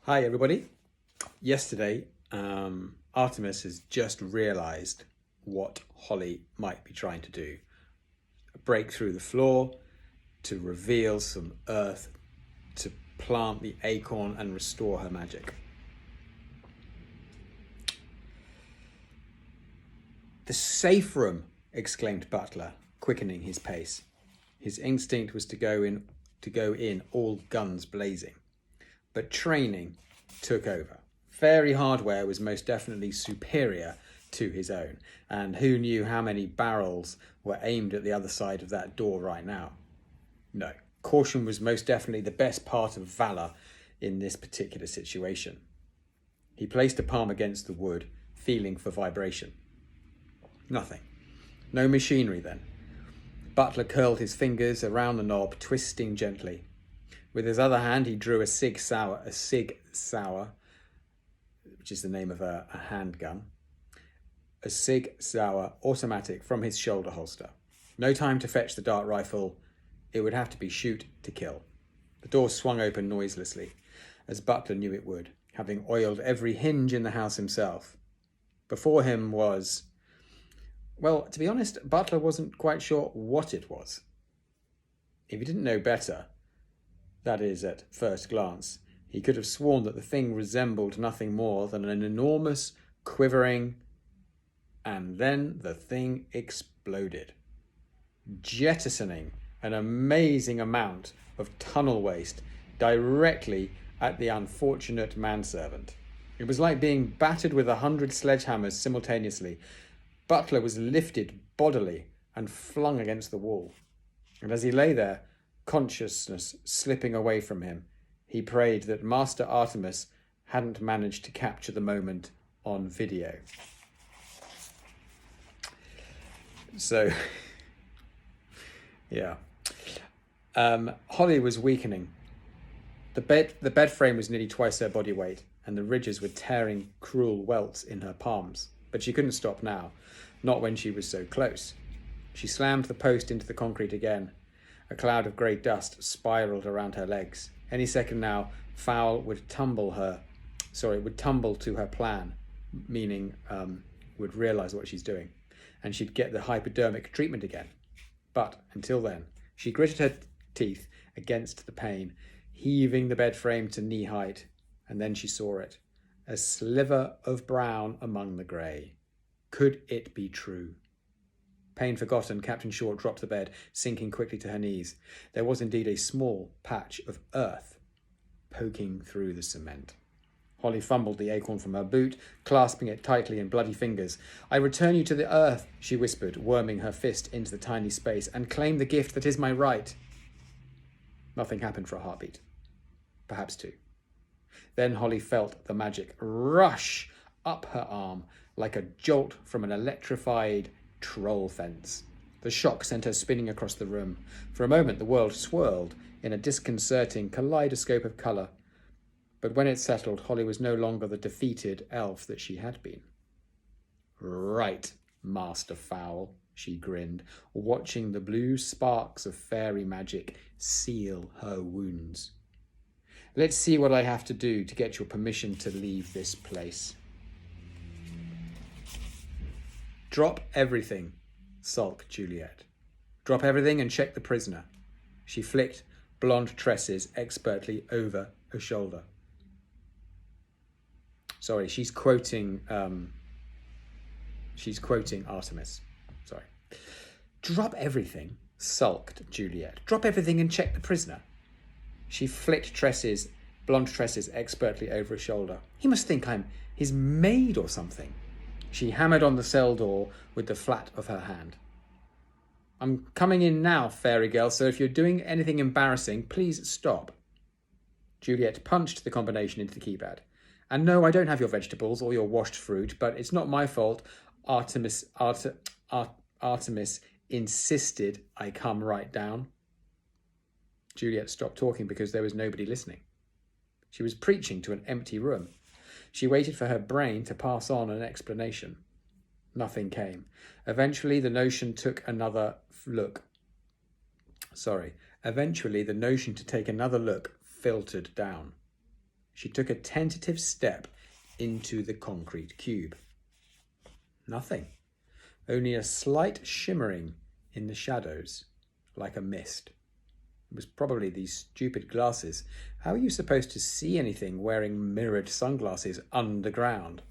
Hi everybody. Yesterday, Artemis has just realised what Holly might be trying to do. Break through the floor to reveal some earth, to plant the acorn and restore her magic. "The safe room!" exclaimed Butler, quickening his pace. His instinct was to go in all guns blazing. But training took over. Fairy hardware was most definitely superior to his own, and who knew how many barrels were aimed at the other side of that door right now? No, caution was most definitely the best part of valour in this particular situation. He placed a palm against the wood, feeling for vibration. Nothing. No machinery then. Butler curled his fingers around the knob, twisting gently. With his other hand, he drew a Sig Sauer, which is the name of a handgun, a Sig Sauer automatic from his shoulder holster. No time to fetch the dart rifle. It would have to be shoot to kill. The door swung open noiselessly, as Butler knew it would, having oiled every hinge in the house himself. Before him was... Well, to be honest, Butler wasn't quite sure what it was. If he didn't know better, that is, at first glance, he could have sworn that the thing resembled nothing more than an enormous, quivering... And then the thing exploded, jettisoning an amazing amount of tunnel waste directly at the unfortunate manservant. It was like being battered with 100 sledgehammers simultaneously. Butler was lifted bodily and flung against the wall. And as he lay there, consciousness slipping away from him, he prayed that Master Artemis hadn't managed to capture the moment on video. So, yeah. Holly was weakening. The bed frame was nearly twice her body weight, and the ridges were tearing cruel welts in her palms. But she couldn't stop now, not when she was so close. She slammed the post into the concrete again. A cloud of grey dust spiralled around her legs. Any second now, Fowl would tumble to her plan, meaning would realise what she's doing, and she'd get the hypodermic treatment again. But until then, she gritted her teeth against the pain, heaving the bed frame to knee height, and then she saw it, a sliver of brown among the grey. Could it be true? Pain forgotten, Captain Short dropped the bed, sinking quickly to her knees. There was indeed a small patch of earth poking through the cement. Holly fumbled the acorn from her boot, clasping it tightly in bloody fingers. "I return you to the earth," she whispered, worming her fist into the tiny space, "and claim the gift that is my right." Nothing happened for a heartbeat. Perhaps two. Then Holly felt the magic rush up her arm like a jolt from an electrified troll fence. The shock sent her spinning across the room. For a moment the world swirled in a disconcerting kaleidoscope of colour. But when it settled, Holly was no longer the defeated elf that she had been. "Right, Master Fowl," she grinned, watching the blue sparks of fairy magic seal her wounds. "Let's see what I have to do to get your permission to leave this place." "Drop everything," sulked Juliet. "Drop everything and check the prisoner." She flicked blonde tresses expertly over her shoulder. Sorry, she's quoting Artemis. Sorry. "Drop everything," sulked Juliet. "Drop everything and check the prisoner." She flicked blonde tresses expertly over her shoulder. "He must think I'm his maid or something." She hammered on the cell door with the flat of her hand. "I'm coming in now, fairy girl, so if you're doing anything embarrassing, please stop." Juliet punched the combination into the keypad. "And no, I don't have your vegetables or your washed fruit, but it's not my fault. Artemis insisted I come right down." Juliet stopped talking because there was nobody listening. She was preaching to an empty room. She waited for her brain to pass on an explanation. Nothing came. Eventually, the notion to take another look filtered down. She took a tentative step into the concrete cube. Nothing. Only a slight shimmering in the shadows, like a mist. It was probably these stupid glasses. How are you supposed to see anything wearing mirrored sunglasses underground?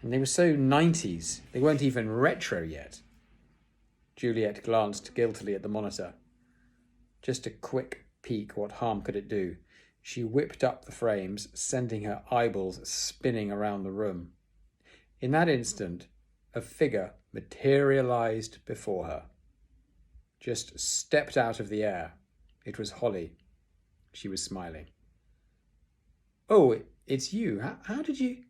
And they were so 90s. They weren't even retro yet. Juliet glanced guiltily at the monitor. Just a quick peek, what harm could it do? She whipped up the frames, sending her eyeballs spinning around the room. In that instant, a figure materialized before her. Just stepped out of the air. It was Holly. She was smiling. "Oh, it's you. How did you..."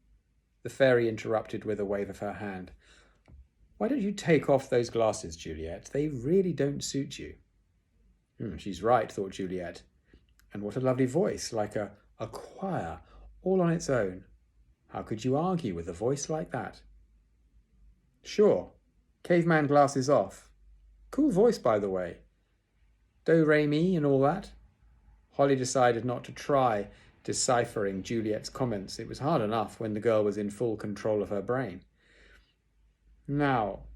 The fairy interrupted with a wave of her hand. "Why don't you take off those glasses, Juliet? They really don't suit you." She's right, thought Juliet. And what a lovely voice, like a choir, all on its own. How could you argue with a voice like that? Sure, caveman glasses off. Cool voice, by the way. Do, re, mi and all that. Holly decided not to try deciphering Juliet's comments. It was hard enough when the girl was in full control of her brain. Now,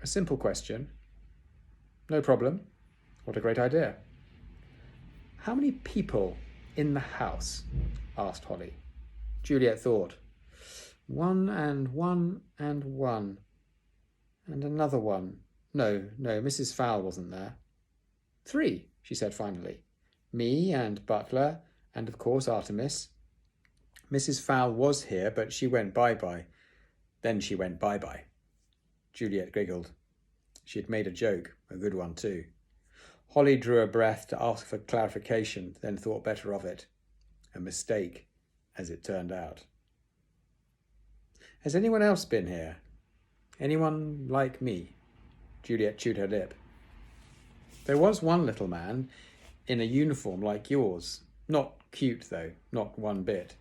a simple question. No problem. What a great idea. How many people in the house? Asked Holly. Juliet thought. 1 and 1 and 1. And another one. No, Mrs. Fowle wasn't there. 3, she said finally. Me and Butler, and of course Artemis. Mrs. Fowle was here, but she went bye-bye. Then she went bye-bye. Juliet giggled. She had made a joke, a good one too. Holly drew a breath to ask for clarification, then thought better of it. A mistake, as it turned out. Has anyone else been here? Anyone like me? Juliet chewed her lip. There was one little man in a uniform like yours. Not cute, though, not one bit.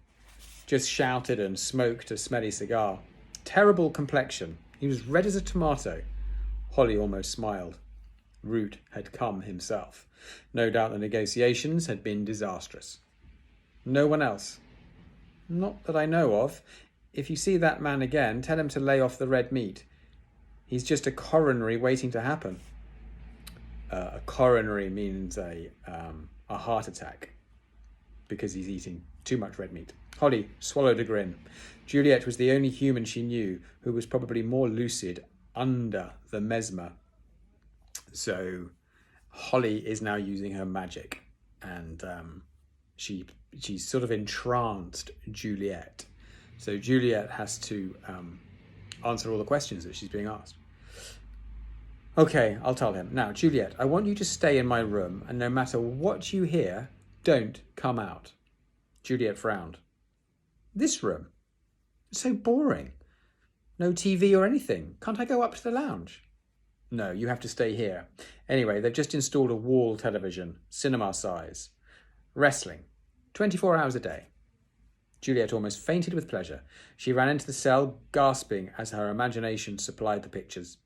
Just shouted and smoked a smelly cigar. Terrible complexion. He was red as a tomato. Holly almost smiled. Root had come himself. No doubt the negotiations had been disastrous. No one else? Not that I know of. If you see that man again, tell him to lay off the red meat. He's just a coronary waiting to happen. A coronary means a heart attack because he's eating too much red meat. Holly swallowed a grin. Juliet was the only human she knew who was probably more lucid under the mesmer. So Holly is now using her magic, and she's sort of entranced Juliet. So Juliet has to answer all the questions that she's being asked. Okay, I'll tell him. Now, Juliet, I want you to stay in my room, and no matter what you hear, don't come out. Juliet frowned. This room? It's so boring. No TV or anything. Can't I go up to the lounge? No, you have to stay here. Anyway, they've just installed a wall television, cinema size. Wrestling. 24 hours a day. Juliet almost fainted with pleasure. She ran into the cell, gasping as her imagination supplied the pictures.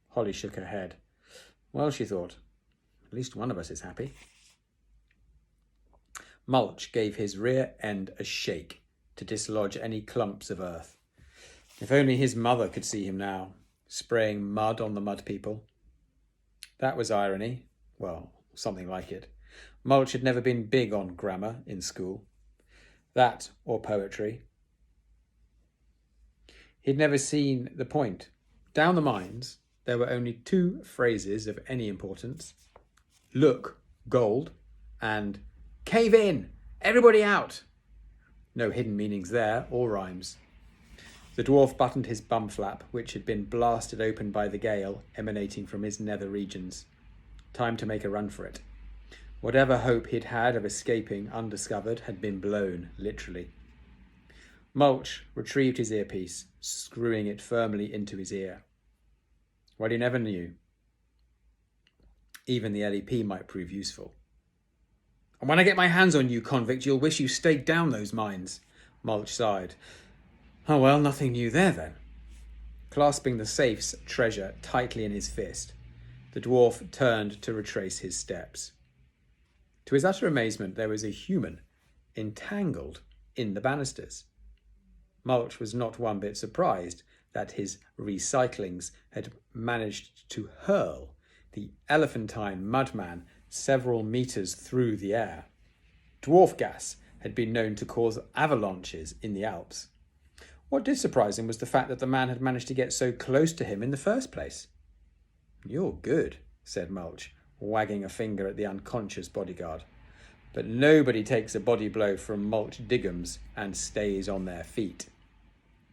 Holly shook her head. Well, she thought, at least one of us is happy. Mulch gave his rear end a shake to dislodge any clumps of earth. If only his mother could see him now, spraying mud on the mud people. That was irony. Well, something like it. Mulch had never been big on grammar in school. That or poetry. He'd never seen the point. Down the mines, there were only 2 phrases of any importance. Look, gold, and cave in, everybody out. No hidden meanings there, or rhymes. The dwarf buttoned his bum flap, which had been blasted open by the gale emanating from his nether regions. Time to make a run for it. Whatever hope he'd had of escaping undiscovered had been blown, literally. Mulch retrieved his earpiece, screwing it firmly into his ear. Well, he never knew. Even the LEP might prove useful. And when I get my hands on you, convict, you'll wish you stayed down those mines, Mulch sighed. Oh well, nothing new there then. Clasping the safe's treasure tightly in his fist, the dwarf turned to retrace his steps. To his utter amazement, there was a human entangled in the banisters. Mulch was not one bit surprised that his recyclings had managed to hurl the elephantine mudman several metres through the air. Dwarf gas had been known to cause avalanches in the Alps. What did surprise him was the fact that the man had managed to get so close to him in the first place. "You're good," said Mulch, wagging a finger at the unconscious bodyguard. But nobody takes a body blow from Mulch Diggums and stays on their feet.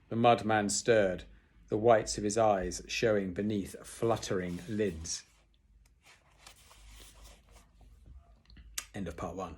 The mudman stirred, the whites of his eyes showing beneath fluttering lids. End of part 1.